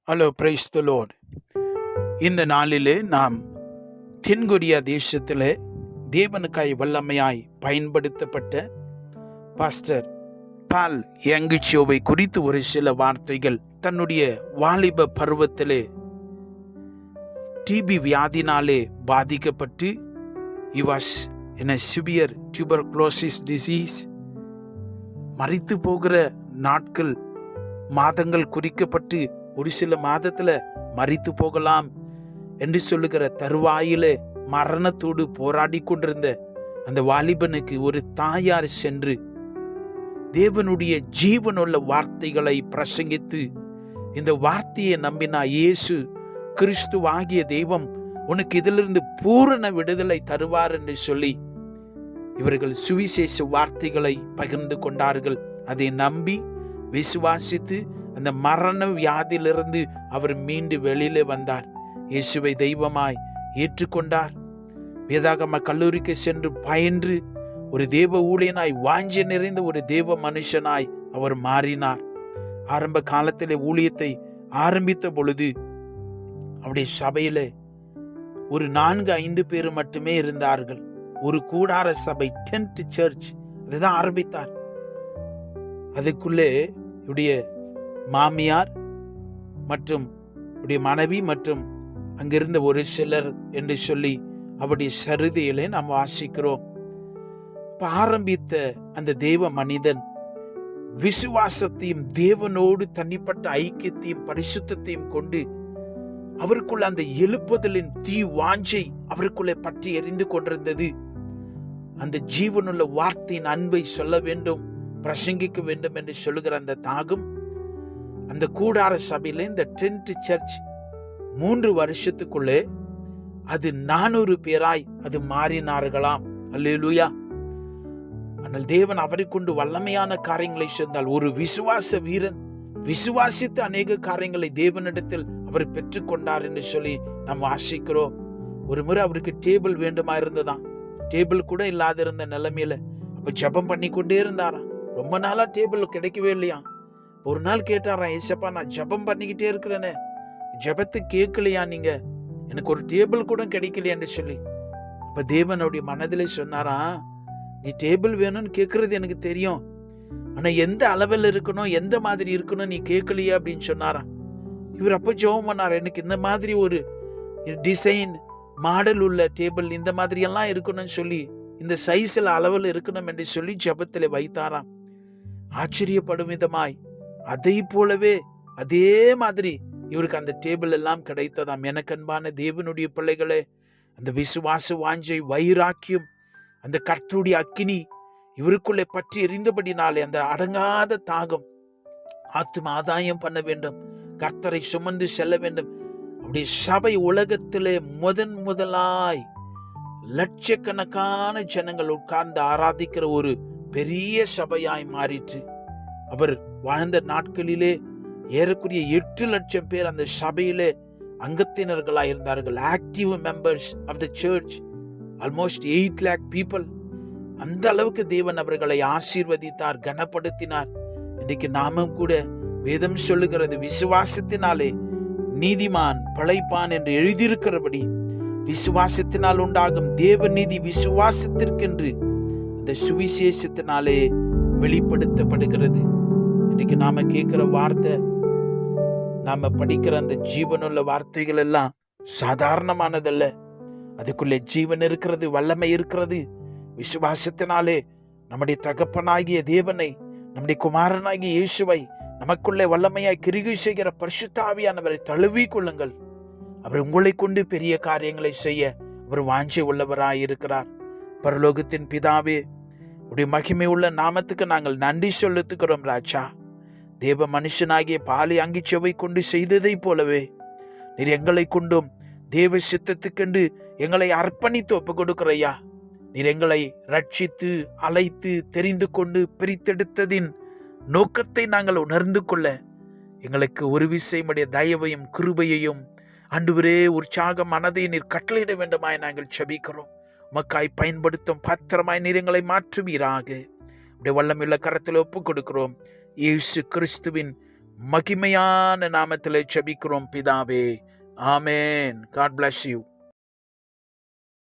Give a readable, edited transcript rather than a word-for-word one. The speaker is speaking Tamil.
Hello, praise the Lord. இந்த நாளிலே நாம் தென்கொரியா தேசத்திலே தேவனுக்காய் வல்லமையாய் பயன்படுத்தப்பட்ட பாஸ்டர் பால் யங்குச்சோவை குறித்து ஒரு சில வார்த்தைகள். தன்னுடைய வாலிப பருவத்திலே டிபி வியாதினாலே பாதிக்கப்பட்டு he was in a severe tuberculosis disease. மரித்து போகிற நாட்கள் மாதங்கள் குறிக்கப்பட்டு ஒரு சில மாதத்துல மரித்து போகலாம் என்று சொல்லுகிற தருவாயிலே மரணத்தோடு போராடி கொண்டிருந்த அந்த வாலிபனுக்கு ஒரு தாயார் சென்று தேவனுடைய ஜீவனுள்ள வார்த்தைகளை பிரசங்கித்து, இந்த வார்த்தையை நம்பினா இயேசு கிறிஸ்துவாகிய தெய்வம் உனக்கு இதிலிருந்து பூரண விடுதலை தருவார் என்று சொல்லி இவர்கள் சுவிசேஷ வார்த்தைகளை பகிர்ந்து கொண்டார்கள். அதை நம்பி விசுவாசித்து அந்த மரண வியாதியிலிருந்து அவர் மீண்டு வெளியிலே வந்தார். இயேசுவை தெய்வமாய் ஏற்றுக்கொண்டார். வேதாகம கல்லூரிக்கு சென்று பயின்று ஒரு தேவ ஊழியனாய், வாஞ்சை நிறைந்த ஒரு தேவ மனுஷனாய் அவர் மாறினார். ஆரம்ப காலத்திலே ஊழியத்தை ஆரம்பித்த பொழுது அவருடைய சபையிலே ஒரு 4-5 பேர் மட்டுமே இருந்தார்கள். ஒரு கூடார சபை, டென்ட் சர்ச், அதுதான் ஆரம்பித்தார். அதுக்குள்ளே இவருடைய மாமியார் மற்றும் இவருடைய மனைவி மற்றும் அங்கிருந்த ஒரு சிலர் என்று சொல்லி அவருடைய சரிதையிலே நாம் வாசிக்கிறோம். ஆரம்பித்த அந்த தேவ மனிதன் விசுவாசத்தையும் தேவனோடு தனிப்பட்ட ஐக்கியத்தையும் பரிசுத்தையும் கொண்டு அவருக்குள்ள அந்த எழுப்புதலின் தீ வாஞ்சை அவருக்குள்ளே பற்றி எரிந்து கொண்டிருந்தது. அந்த ஜீவனுள்ள வார்த்தையின் அன்பை சொல்ல வேண்டும், பிரசங்கிக்க வேண்டும் என்று சொல்லுகிற அந்த தாகம் அந்த கூடார சபையில, இந்த டென்ட் சர்ச் 3 வருஷத்துக்குள்ளே அது 400 பேராய் அது மாறினார்களாம். அல்லேலூயா. ஆனால் தேவன் அவரை கொண்டு வல்லமையான காரியங்களை செய்தால், ஒரு விசுவாச வீரன் விசுவாசித்து அநேக காரியங்களை தேவனிடத்தில் அவர் பெற்றுக்கொண்டார் என்று சொல்லி நாம் வாசிக்கிறோம். ஒரு முறை அவருக்கு டேபிள் வேண்டுமா இருந்ததாம். டேபிள் கூட இல்லாத இருந்த நிலைமையில அப்ப ஜெபம் பண்ணி கொண்டே இருந்தாராம். ரொம்ப நாளா டேபிள் கிடைக்கவே இல்லையா. ஒரு நாள் கேட்டாராம், ஏசப்பா நான் ஜெபம் பண்ணிக்கிட்டே இருக்கிறேனே, ஜெபத்து கேட்கலையா நீங்க, எனக்கு ஒரு டேபிள் கூட கிடைக்கலையா என்று சொல்லி. அப்ப தேவனுடைய மனதிலே சொன்னாரா, நீ டேபிள் வேணும்னு கேட்கறது எனக்கு தெரியும், ஆனா எந்த அளவில் இருக்கணும், எந்த மாதிரி இருக்கணும் நீ கேட்கலையா அப்படின்னு சொன்னாராம். இவர் அப்ப ஜெபம் பண்ணார், எனக்கு இந்த மாதிரி ஒரு டிசைன் மாடல் உள்ள டேபிள் இந்த மாதிரி எல்லாம் இருக்கணும்னு சொல்லி, இந்த சைஸ்ல அளவில் இருக்கணும் என்று சொல்லி ஜெபத்தில் வைத்தாராம். ஆச்சரியப்படும் விதமாய் அதை போலவே அதே மாதிரி இவருக்கு அந்த டேபிள் எல்லாம் கிடைத்ததாம். எனக்கு அன்பான தேவனுடைய பிள்ளைகளே, அந்த விசுவாச வாஞ்சை, வைராக்கியம், அந்த கர்த்தருடைய அக்கினி இவருக்குள்ளே பற்றி எரிந்தபடினாலே அந்த அடங்காத தாகம், ஆத்தும ஆதாயம் பண்ண வேண்டும், கர்த்தரை சுமந்து செல்ல வேண்டும். அப்படி சபை உலகத்திலே முதலாய் லட்சக்கணக்கான ஜனங்கள் உட்கார்ந்து ஆராதிக்கிற ஒரு பெரிய சபையாய் மாறிற்று. அவர் வாழ்ந்த நாட்களிலே ஏறக்குரிய 8 லட்சம் பேர் அந்த சபையிலே அங்கத்தினர்களாய் இருந்தார்கள். Active members of the church, almost 8 lakh people. அந்த அளவுக்கு தேவன் அவர்களை ஆசீர்வதித்தார், கனப்படுத்தினார். இன்றைக்கு நாமும் கூட வேதம் சொல்லுகிறது, விசுவாசத்தினாலே நீதிமான் பிழைப்பான் என்று எழுதியிருக்கிறபடி விசுவாசத்தினால் உண்டாகும் தேவ நீதி விசுவாசத்திற்கென்று அந்த சுவிசேஷத்தினாலே வெளிப்படுத்தப்படுகிறது. இன்னைக்கு நாம கேட்கிற வார்த்தை, நாம படிக்கிற அந்த ஜீவனுள்ள வார்த்தைகள் எல்லாம் சாதாரணமானதல்ல. அதுக்குள்ளே ஜீவன் இருக்கிறது, வல்லமை இருக்கிறது. விசுவாசத்தினாலே நம்முடைய தகப்பனாகிய தேவனை, நம்முடைய குமாரனாகிய இயேசுவை நமக்குள்ளே வல்லமையாய் கிரிகை செய்கிற பரிசுத்த ஆவியானவரை தழுவி கொள்ளுங்கள். அவர் உங்களை கொண்டு பெரிய காரியங்களை செய்ய அவர் வாஞ்சை உள்ளவராய் இருக்கிறார். பரலோகத்தின் பிதாவே, உடைய மகிமை உள்ள நாமத்துக்கு நாங்கள் நன்றி செலுத்துகிறோம் ராஜா. தேவ மனுஷனாகிய பாலை அங்கிச்சவை கொண்டு செய்ததை போலவே நீர் எங்களை கொண்டும் தேவ சித்தத்துக்கென்று எங்களை அர்ப்பணித்து ஒப்பு கொடுக்கிறையா. நீர் எங்களை ரட்சித்து அழைத்து தெரிந்து கொண்டு பிரித்தெடுத்ததின் நோக்கத்தை நாங்கள் உணர்ந்து கொள்ள எங்களுக்கு ஒரு விசையுடைய தயவையும் கிருபையையும் ஆண்டவரே உற்சாக மனதை நீர் கட்டளையிட வேண்டுமாய் நாங்கள் செபிக்கிறோம். உமக்காய் பயன்படுத்தும் பாத்திரமாய் நீர் எங்களை மாற்றுவீராக. உடைய வல்லமையுள்ள கரத்தில் ஒப்புக் கொடுக்கிறோம். இயேசு கிறிஸ்துவின் மகிமையான நாமத்திலே செபிக்கிறோம் பிதாவே. ஆமென். God bless you.